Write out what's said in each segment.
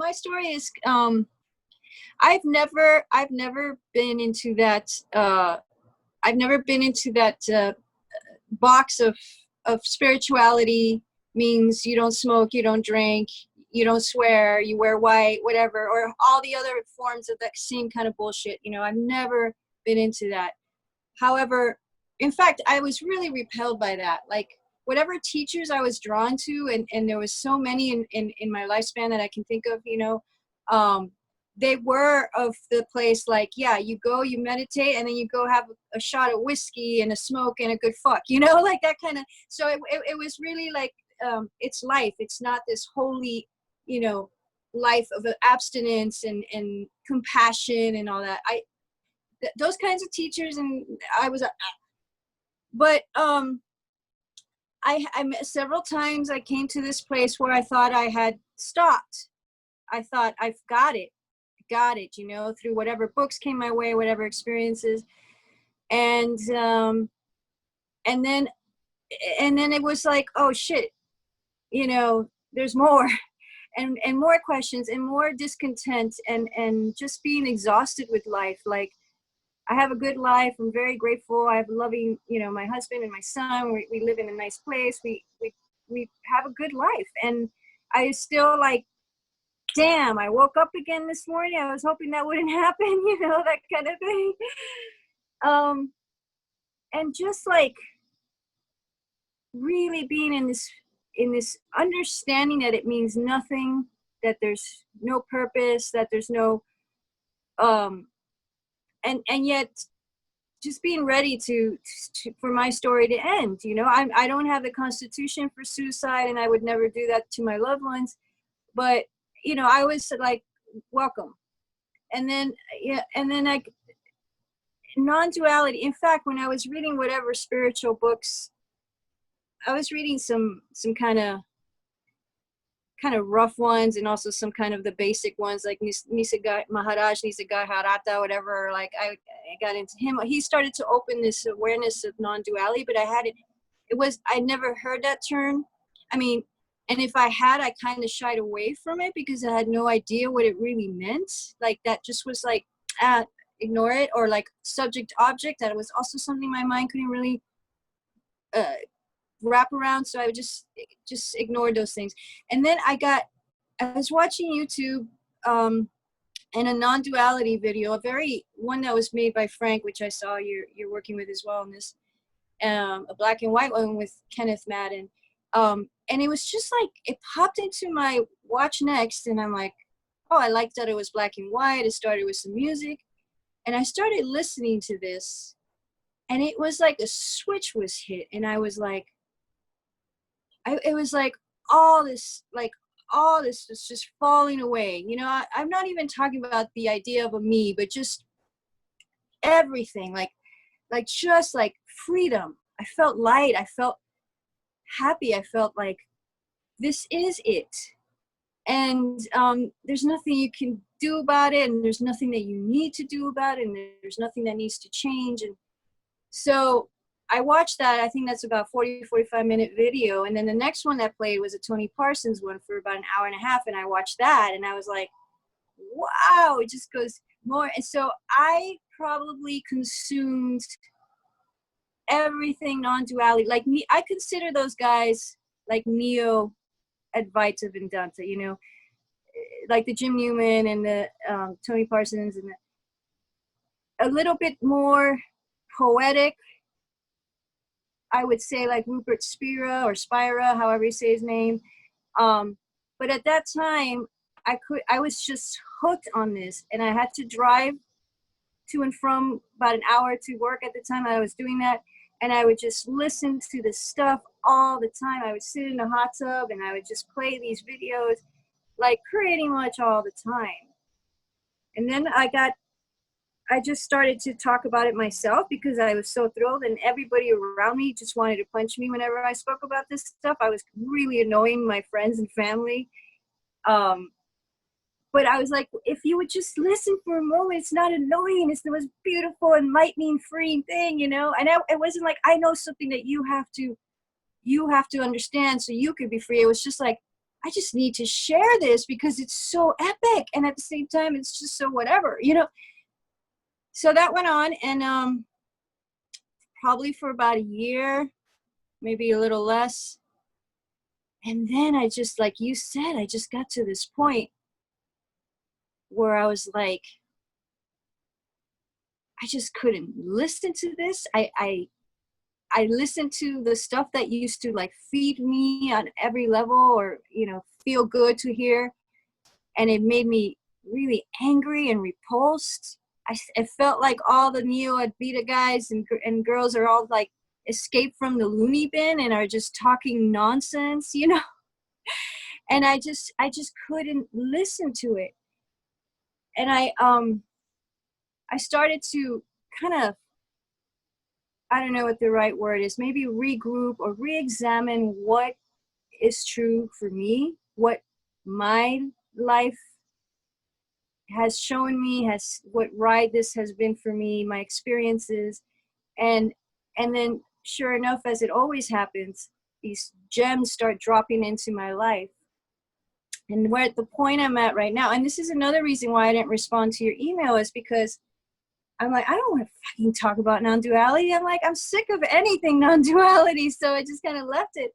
my story is, I've never been into that, box of spirituality means you don't smoke, you don't drink, you don't swear, you wear white, whatever, or all the other forms of that same kind of bullshit. You know, I've never been into that. However, in fact, I was really repelled by that. Like, whatever teachers I was drawn to, and there was so many in my lifespan that I can think of, you know, they were of the place like, yeah, you go, you meditate, and then you go have a shot of whiskey and a smoke and a good fuck, you know, like that kind of. So it was really like, it's life. It's not this holy, you know, life of abstinence and compassion and all that. Those kinds of teachers, and I was, but I several times I came to this place where I thought I had stopped. I thought I've got it, you know, through whatever books came my way, whatever experiences, and then it was like, oh shit, you know, there's more, and more questions and more discontent and just being exhausted with life. Like, I have a good life. I'm very grateful. I have a loving, you know, my husband and my son. We live in a nice place. We have a good life. And I still like, damn, I woke up again this morning. I was hoping that wouldn't happen, you know, that kind of thing. And just like really being in this understanding that it means nothing, that there's no purpose, that there's no, and yet just being ready to for my story to end. You know, I don't have the constitution for suicide, and I would never do that to my loved ones, but you know, I was like, welcome. And then, yeah, and then like non-duality. In fact, when I was reading whatever spiritual books, I was reading some kind of rough ones, and also some kind of the basic ones, like Maharaj Nisargadatta, whatever. Like I got into him. He started to open this awareness of non-duality, but I never heard that term. I mean, and if I had, I kind of shied away from it because I had no idea what it really meant. Like that just was like, ignore it, or like subject object. That was also something my mind couldn't really wrap around. So I would just ignore those things. And then I was watching YouTube and a non-duality video, one that was made by Frank, which I saw you're working with as well in this, a black and white one with Kenneth Madden. And it was just like, it popped into my watch next, and I'm like, oh, I liked that it was black and white. It started with some music, and I started listening to this, and it was like a switch was hit, and I was like, it was like all this was just falling away. You know, I'm not even talking about the idea of a me, but just everything, like just like freedom. I felt light. I felt happy. I felt like this is it. And there's nothing you can do about it, and there's nothing that you need to do about it, and there's nothing that needs to change. And so I watched that. I think that's about 45 minute video. And then the next one that played was a Tony Parsons one for about an hour and a half. And I watched that, and I was like, wow, it just goes more. And so I probably consumed everything non-duality. Like me, I consider those guys like neo advaita vedanta, you know, like the Jim Newman and the Tony Parsons, and a little bit more poetic, I would say, like Rupert Spira or Spira, however you say his name. But at that time, I was just hooked on this, and I had to drive to and from about an hour to work at the time I was doing that. And I would just listen to this stuff all the time. I would sit in a hot tub, and I would just play these videos, like pretty much all the time. And then I just started to talk about it myself because I was so thrilled, and everybody around me just wanted to punch me whenever I spoke about this stuff. I was really annoying my friends and family. But I was like, if you would just listen for a moment, it's not annoying. It's the most beautiful, enlightening, freeing thing, you know? And it wasn't like, I know something that you have to understand so you could be free. It was just like, I just need to share this because it's so epic. And at the same time, it's just so whatever, you know? So that went on, and probably for about a year, maybe a little less. And then I just, like you said, I just got to this point where I was like, I just couldn't listen to this. I listened to the stuff that used to like feed me on every level, or, you know, feel good to hear. And it made me really angry and repulsed. I felt like all the neo advaita guys and girls are all like escaped from the loony bin and are just talking nonsense, you know? And I just couldn't listen to it. And I started to kind of, I don't know what the right word is, maybe regroup or re-examine what is true for me, what my life has shown me, what ride this has been for me, my experiences. And then sure enough, as it always happens, these gems start dropping into my life. And where at the point I'm at right now, and this is another reason why I didn't respond to your email, is because I'm like, I don't want to fucking talk about non-duality. I'm like, I'm sick of anything non-duality. So I just kind of left it.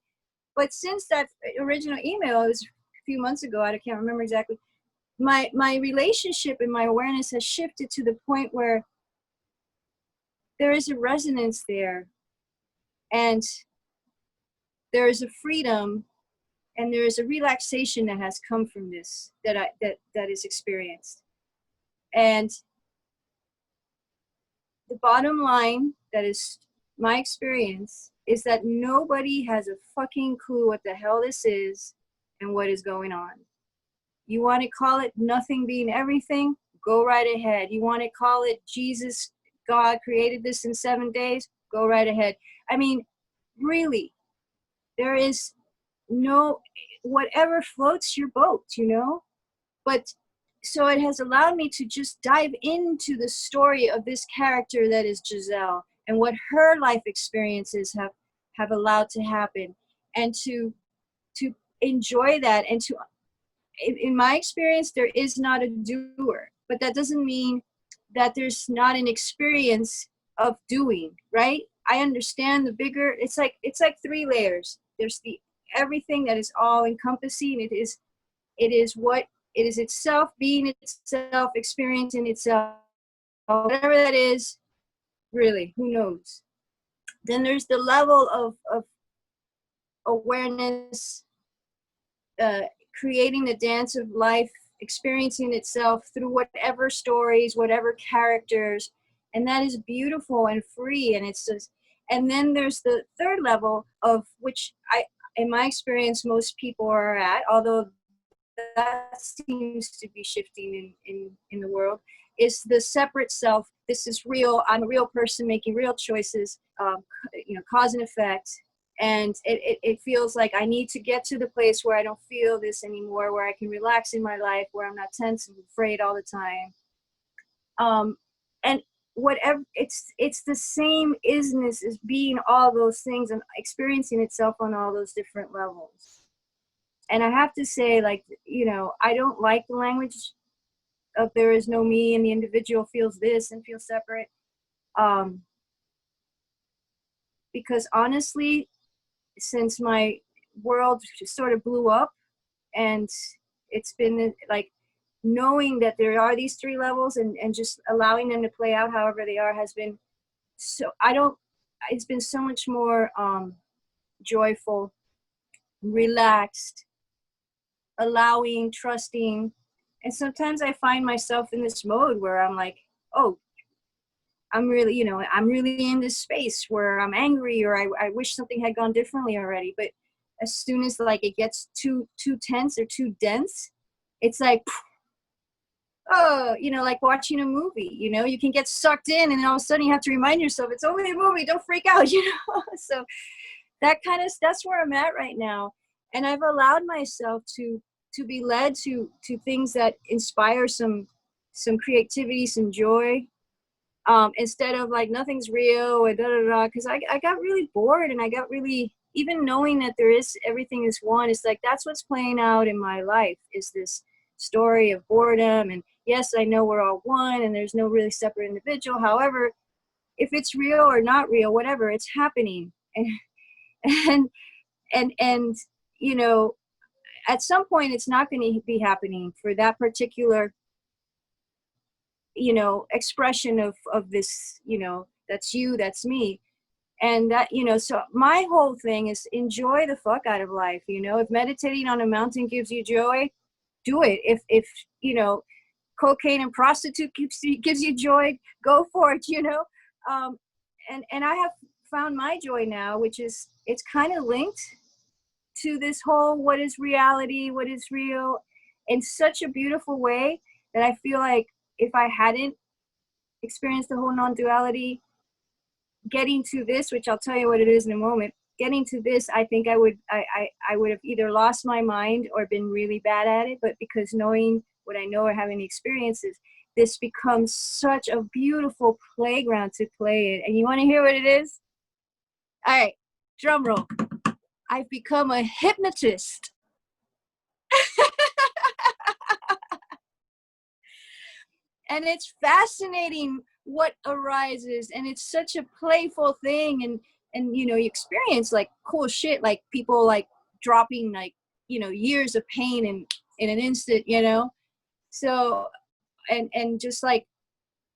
But since that original email, it was a few months ago, I can't remember exactly, my relationship and my awareness has shifted to the point where there is a resonance there, and there is a freedom, and there is a relaxation that has come from this, that is experienced. And the bottom line, that is my experience, is that nobody has a fucking clue what the hell this is and what is going on. You want to call it nothing being everything? Go right ahead. You want to call it Jesus, God created this in 7 days? Go right ahead. I mean, really, there is no, whatever floats your boat, you know? But so it has allowed me to just dive into the story of this character that is Giselle, and what her life experiences have allowed to happen, and to enjoy that, and to, in my experience, there is not a doer, but that doesn't mean that there's not an experience of doing, right? I understand the bigger, it's like 3 layers. There's the everything that is all encompassing. It is what it is itself, being itself, experiencing itself, whatever that is, really, who knows? Then there's the level of awareness, creating the dance of life, experiencing itself through whatever stories, whatever characters, and that is beautiful and free. And it's just, and then there's the third level, of which in my experience, most people are at, although that seems to be shifting in the world, is the separate self. This is real. I'm a real person making real choices, cause and effect. And it feels like I need to get to the place where I don't feel this anymore, where I can relax in my life, where I'm not tense and afraid all the time. And whatever, it's the same isness as being all those things and experiencing itself on all those different levels. And I have to say, like, I don't like the language of there is no me and the individual feels this and feels separate. Because honestly, since my world just sort of blew up, and it's been like knowing that there are these 3 levels, and just allowing them to play out however they are, has been so, it's been so much more joyful, relaxed, allowing, trusting. And sometimes I find myself in this mode where I'm like, oh, I'm really, I'm really in this space where I'm angry, or I wish something had gone differently already. But as soon as like it gets too tense or too dense, it's like, oh, like watching a movie, you can get sucked in, and then all of a sudden you have to remind yourself it's only a movie, don't freak out, So that's where I'm at right now. And I've allowed myself to be led to things that inspire some creativity, some joy, instead of like nothing's real or da da da. Because I got really bored, and I got really, even knowing that there is, everything is one, it's like, that's what's playing out in my life, is this story of boredom. And yes, I know we're all one and there's no really separate individual. However, if it's real or not real, whatever, it's happening. And and you know, at some point it's not going to be happening for that particular, you know, expression of this, you know, that's you, that's me. And that, you know, so my whole thing is enjoy the fuck out of life. You know, if meditating on a mountain gives you joy, do it. If you know, cocaine and prostitute gives you joy, go for it, you know. And I have found my joy now, which is, it's kind of linked to this whole what is reality, what is real, in such a beautiful way that I feel like if I hadn't experienced the whole non-duality, getting to this, which I'll tell you what it is in a moment, getting to this, I think I would have either lost my mind or been really bad at it. But because knowing what I know or having the experiences, this becomes such a beautiful playground to play in. And you want to hear what it is? All right, drum roll. I've become a hypnotist. And it's fascinating what arises, and it's such a playful thing. And you know, you experience like cool shit, like people like dropping like, you know, years of pain in an instant, you know. So and just like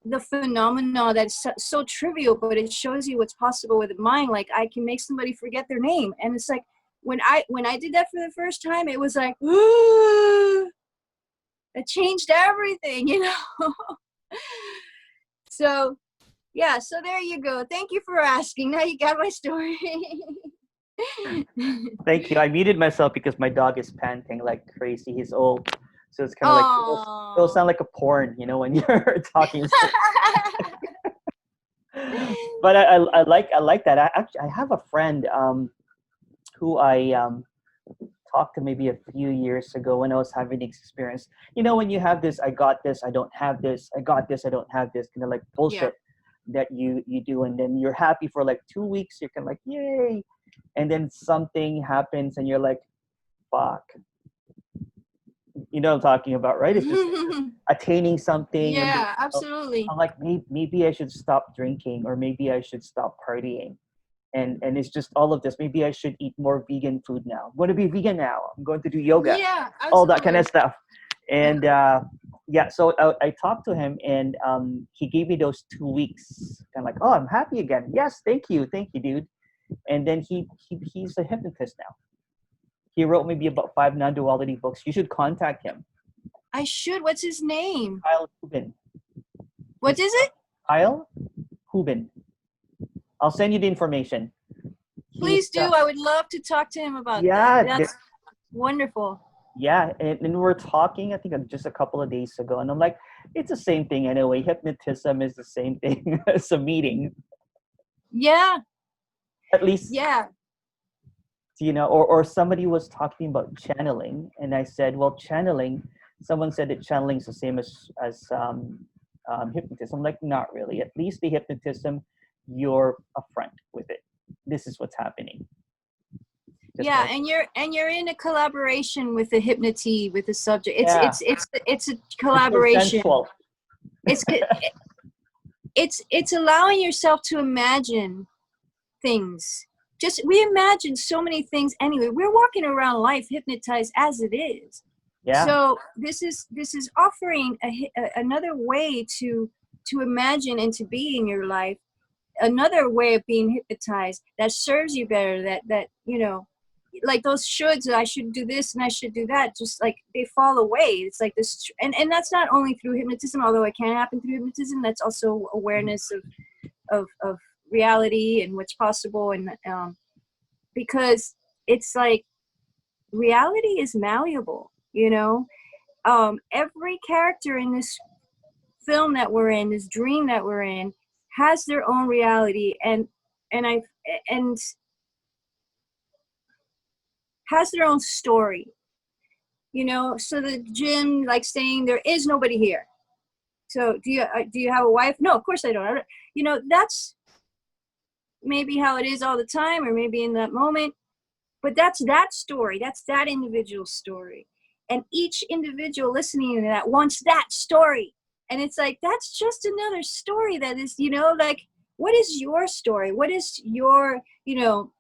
the phenomena that's so trivial, but it shows you what's possible with the mind. Like I can make somebody forget their name, and it's like when I did that for the first time, it was like, ooh, it changed everything, you know. So yeah, so there you go. Thank you for asking. Now you got my story. Thank you. I muted myself because my dog is panting like crazy. He's old, so it's kind of like it'll sound like a porn, you know, when you're talking. But I like that. I have a friend who I talked to maybe a few years ago when I was having the experience. You know, when you have this, I got this, I don't have this, I got this, I don't have this, kind of like bullshit that you do, and then you're happy for like 2 weeks. You're kind of like, yay, and then something happens, and you're like, fuck. You know what I'm talking about, right? It's just attaining something. Yeah, and then, absolutely. I'm like, maybe I should stop drinking, or maybe I should stop partying. And it's just all of this. Maybe I should eat more vegan food now. I'm going to be vegan now. I'm going to do yoga. Yeah, absolutely. All that kind of stuff. And yeah, so I talked to him, and he gave me those 2 weeks. Kind of like, oh, I'm happy again. Yes, thank you, dude. And then he's a hypnotist now. He wrote maybe about 5 non-duality books. You should contact him. I should. What's his name? Kyle Hubin. What is it? Kyle Hubin. I'll send you the information. Please do. I would love to talk to him about that. That's wonderful. Yeah, and we're talking, I think, just a couple of days ago, and I'm like, it's the same thing anyway. Hypnotism is the same thing as a meeting. Yeah. At least. Yeah. You know, or somebody was talking about channeling, and I said, well, channeling. Someone said that channeling is the same as hypnotism. I'm like, not really. At least the hypnotism, you're a friend with it. This is what's happening. Yeah, and you're in a collaboration with the hypnotist, with the subject. It's a collaboration. It's allowing yourself to imagine things. We imagine so many things anyway. We're walking around life hypnotized as it is. Yeah. So this is offering another way to imagine and to be in your life, another way of being hypnotized that serves you better, that you know, like those shoulds, I should do this and I should do that, just like they fall away. It's like this, and that's not only through hypnotism, although it can happen through hypnotism. That's also awareness of reality and what's possible, and because it's like reality is malleable, you know. Every character in this film that we're in, this dream that we're in, has their own reality, and has their own story, you know. So the Jim, like saying there is nobody here. So do you have a wife? No, of course I don't. You know, that's maybe how it is all the time, or maybe in that moment. But that's that story. That's that individual story. And each individual listening to that wants that story. And it's like, that's just another story that is, you know, like, what is your story? What is your, you know,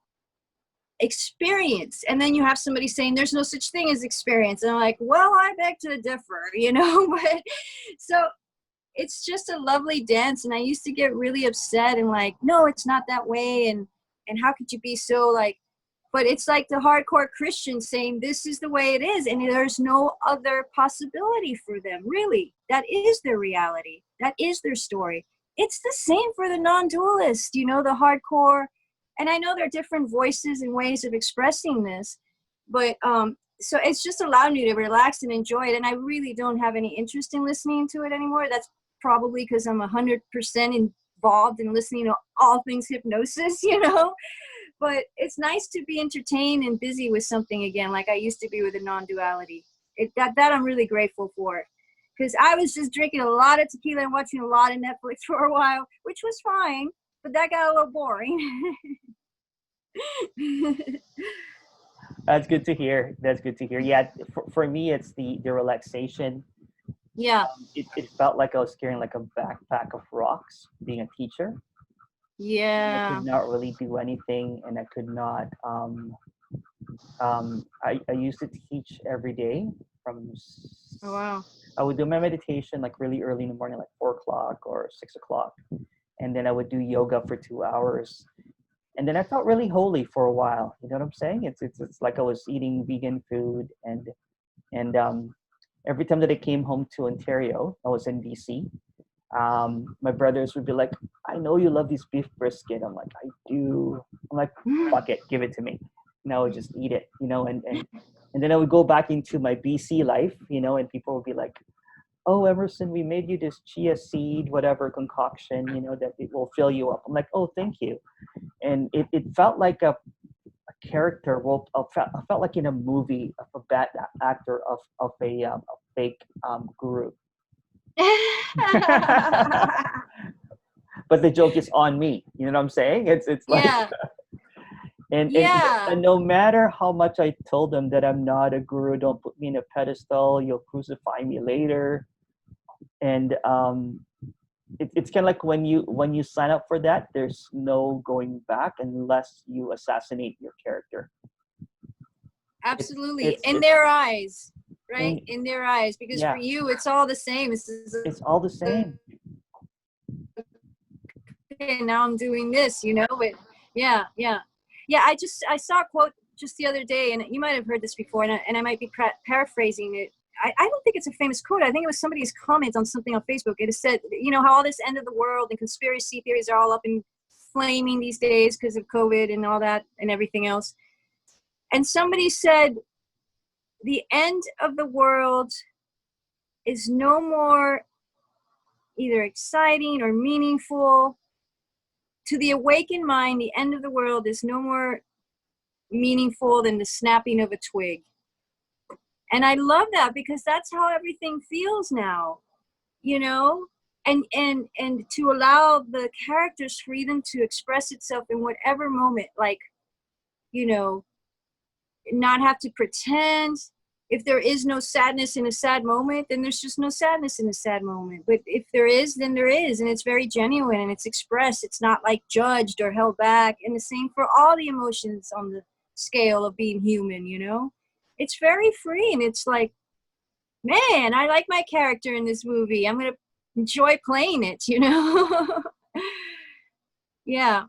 experience? And then you have somebody saying there's no such thing as experience. And I'm like, well, I beg to differ, you know. But so it's just a lovely dance. And I used to get really upset and like, no, it's not that way. And how could you be so like, but it's like the hardcore Christians saying this is the way it is, and there's no other possibility for them, really. That is their reality. That is their story. It's the same for the non-dualist, you know, the hardcore. And I know there are different voices and ways of expressing this, but so it's just allowed me to relax and enjoy it. And I really don't have any interest in listening to it anymore. That's probably because I'm 100% involved in listening to all things hypnosis, you know. But it's nice to be entertained and busy with something again, like I used to be with the non-duality. That I'm really grateful for. Because I was just drinking a lot of tequila and watching a lot of Netflix for a while, which was fine, but that got a little boring. That's good to hear. That's good to hear. Yeah, for me, it's the relaxation. Yeah. It felt like I was carrying like a backpack of rocks being a teacher. Yeah. I could not really do anything, and I could not. I used to teach every day from. Oh, wow. I would do my meditation like really early in the morning, like 4 o'clock or 6 o'clock, and then I would do yoga for 2 hours, and then I felt really holy for a while. You know what I'm saying? It's like I was eating vegan food, and every time that I came home to Ontario, I was in BC. My brothers would be like, I know you love this beef brisket. I'm like, I do. I'm like, fuck it, give it to me. And I would just eat it, you know, and then I would go back into my BC life, you know, and people would be like, oh, Emerson, we made you this chia seed, whatever concoction, you know, that it will fill you up. I'm like, oh, thank you. And it felt like a character role. I felt like in a movie of a bad actor of a fake guru. But the joke is on me. You know what I'm saying? It's like, Yeah. and Yeah. no matter how much I told them that I'm not a guru, don't put me in a pedestal, you'll crucify me later. And it's kind of like when you sign up for that, there's no going back unless you assassinate your character. Absolutely. In their eyes, right? In their eyes, because yeah. for you, it's all the same. It's all the same. Okay, now I'm doing this, you know. But yeah. I saw a quote just the other day, and you might have heard this before, and I might be paraphrasing it. I don't think it's a famous quote. I think it was somebody's comment on something on Facebook. It said, you know, how all this end of the world and conspiracy theories are all up in flaming these days because of COVID and all that and everything else. And somebody said, the end of the world is no more either exciting or meaningful. To the awakened mind, the end of the world is no more meaningful than the snapping of a twig. And I love that, because that's how everything feels now, you know, and to allow the character's freedom to express itself in whatever moment, like, you know, not have to pretend. If there is no sadness in a sad moment, then there's just no sadness in a sad moment. But if there is, then there is. And it's very genuine and it's expressed. It's not like judged or held back. And the same for all the emotions on the scale of being human, you know? It's very free. And it's like, man, I like my character in this movie. I'm going to enjoy playing it, you know? Yeah.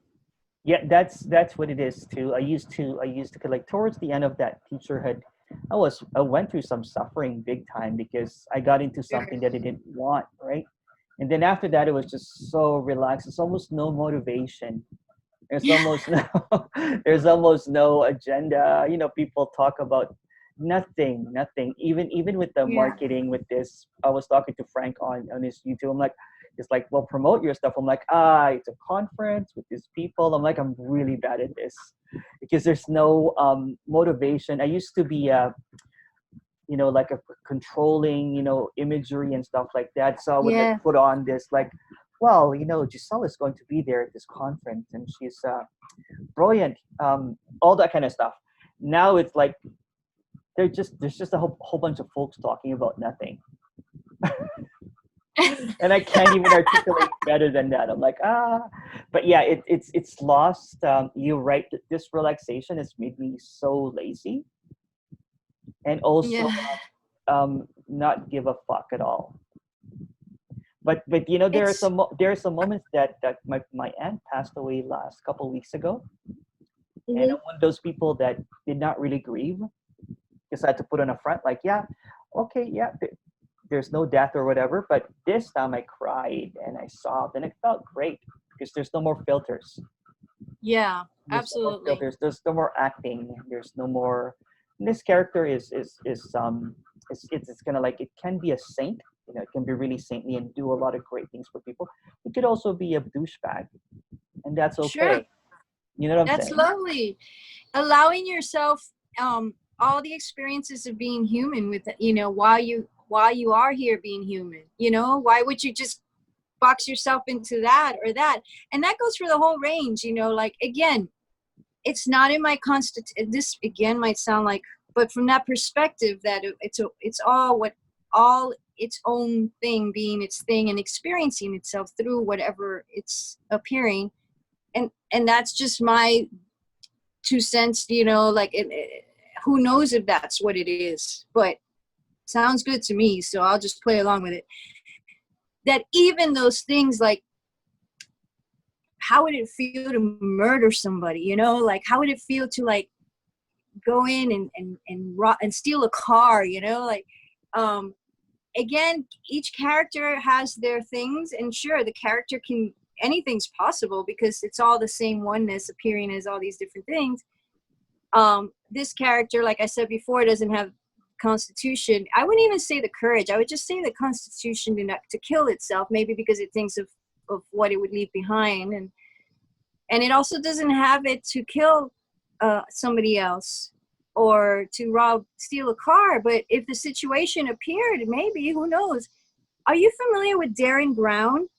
Yeah, that's what it is too. I used to like towards the end of that teacherhood, I went through some suffering big time because I got into something that I didn't want, right? And then after that, it was just so relaxed. It's almost no motivation. There's almost no there's almost no agenda. You know, people talk about nothing. Even with the marketing with this, I was talking to Frank on his YouTube. I'm like, it's like, well, promote your stuff. I'm like, it's a conference with these people. I'm like, I'm really bad at this because there's no motivation. I used to be you know, like a controlling, you know, imagery and stuff like that. So I would like put on this like, well, you know, Giselle is going to be there at this conference and she's brilliant, all that kind of stuff. now it's like there's just a whole bunch of folks talking about nothing. And I can't even articulate better than that. I'm like, but yeah, it's lost. You're right. This relaxation has made me so lazy, and also Yeah. not give a fuck at all. But you know, It's there are some moments that my aunt passed away last couple weeks ago, and mhm. I'm one of those people that did not really grieve because I had to put on a front, like, yeah, okay, yeah, there's no death or whatever. But this time I cried and I sobbed and it felt great because there's no more filters. Yeah, There's no more absolutely. filters. There's no more acting. There's no more. This character it's kind of like it can be a saint. You know, it can be really saintly and do a lot of great things for people. It could also be a douchebag, and that's Sure. okay. You know what I'm That's saying? lovely. Allowing yourself all the experiences of being human with, while you are here being human, why would you just box yourself into that or that? And that goes for the whole range, like, again, it's not in my this again might sound like, but from that perspective, that it's all its own thing being its thing and experiencing itself through whatever it's appearing. And that's just my 2 cents, like who knows if that's what it is, but sounds good to me, so I'll just play along with it. That even those things, like, how would it feel to murder somebody, like, how would it feel to, like, go in and steal a car, like, again, each character has their things, and sure, the character can, anything's possible because it's all the same oneness appearing as all these different things. This character, like I said before, doesn't have constitution. I wouldn't even say the courage. I would just say the constitution to kill itself, maybe because it thinks of what it would leave behind, and it also doesn't have it to kill somebody else or to steal a car. But if the situation appeared, maybe, who knows? Are you familiar with Darren Brown?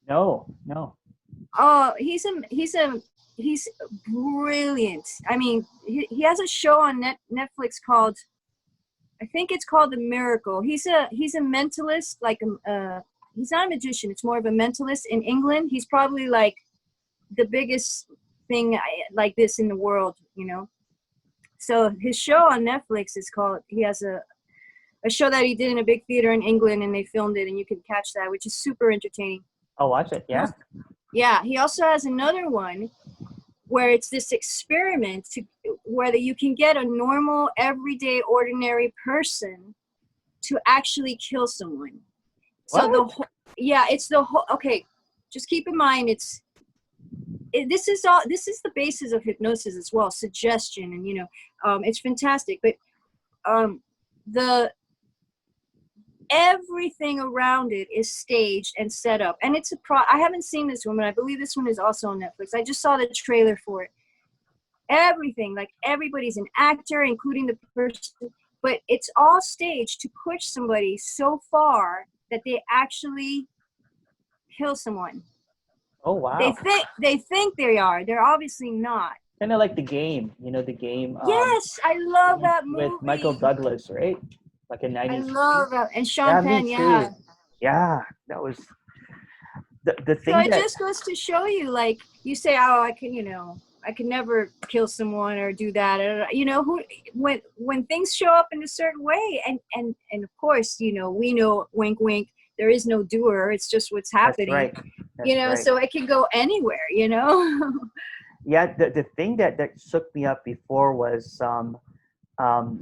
No, no. Oh, he's brilliant. I mean, he has a show on Netflix called, I think it's called The Miracle. He's a mentalist, like he's not a magician. It's more of a mentalist in England. He's probably like the biggest thing like this in the world, So his show on Netflix is called. He has a show that he did in a big theater in England, and they filmed it, and you can catch that, which is super entertaining. I'll watch it. Yeah. Yeah, he also has another one where it's this experiment whether you can get a normal, everyday, ordinary person to actually kill someone. So What? it's the whole. Okay, just keep in mind, this is the basis of hypnosis as well, suggestion, and it's fantastic. But the everything around it is staged and set up, and it's I haven't seen this one, but I believe this one is also on Netflix. I just saw the trailer for it. Everything, like, everybody's an actor, including the person, but it's all staged to push somebody so far that they actually kill someone. Oh They wow. think they are. They're obviously not. Kind of like the game. You know, the game. Yes, I love that With Michael movie. Douglas, right? Like a I '90s movie. love that, and Sean Yeah, me Penn. too. Yeah. Yeah, that was the So thing it that. just goes to show you, like, you say, oh, I can never kill someone or do that. Or, when things show up in a certain way, and of course, we know, wink, wink, there is no doer. It's just what's That's happening, right. That's right. so it can go anywhere. Yeah, the thing that shook me up before was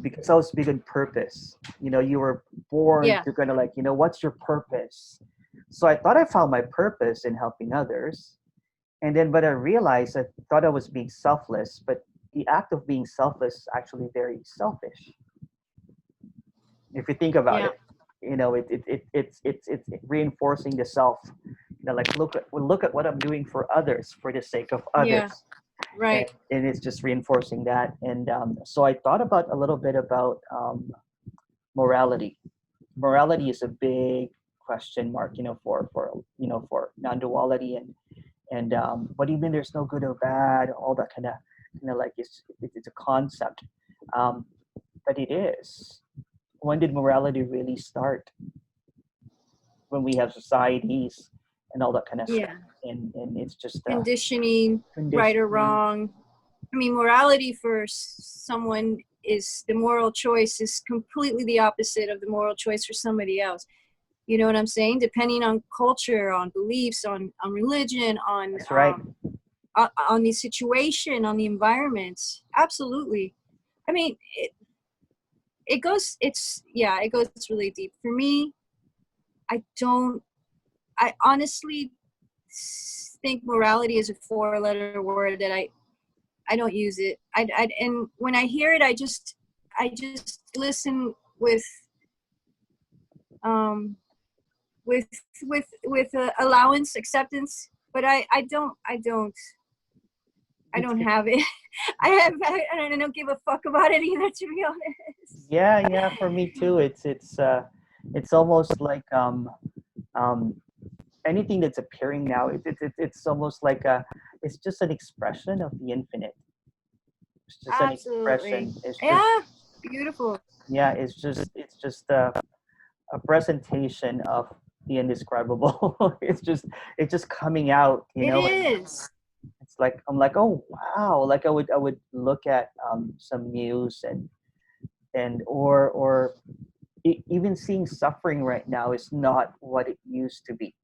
because I was big on purpose. You know, you were born Yeah. to kind of like, what's your purpose? So I thought I found my purpose in helping others. And then, but I realized I thought I was being selfless, but the act of being selfless is actually very selfish. If you think about Yeah. it, it's reinforcing the self. Like look at what I'm doing for others for the sake of Yeah. others, and, Right. and it's just reinforcing that. And so I thought about a little bit about morality. Morality is a big question mark, for non-duality and what do you mean there's no good or bad, all that kind of like it's a concept, but it is. When did morality really start? When we have societies and all that kind of stuff, Yeah. and it's just Conditioning, right or conditioning. wrong. I mean, morality for someone is the moral choice is completely the opposite of the moral choice for somebody else. You know what I'm saying? Depending on culture, on beliefs, on religion, That's right. On the situation, on the environment. Absolutely. I mean, it goes. It goes really deep. For me, I honestly think morality is a four-letter word that I don't use it. And when I hear it, I just listen um with allowance, acceptance. But I It's don't have it. I don't give a fuck about it either, to be honest. yeah, for me too. It's almost like um anything that's appearing now. It's almost like it's just an expression of the infinite. It's just an Absolutely. expression. It's just Yeah. Beautiful. yeah. It's just a presentation of the indescribable. It's just coming out, It and is. it's like I'm like, oh wow, like I would look at some news and or even seeing suffering right now is not what it used to be.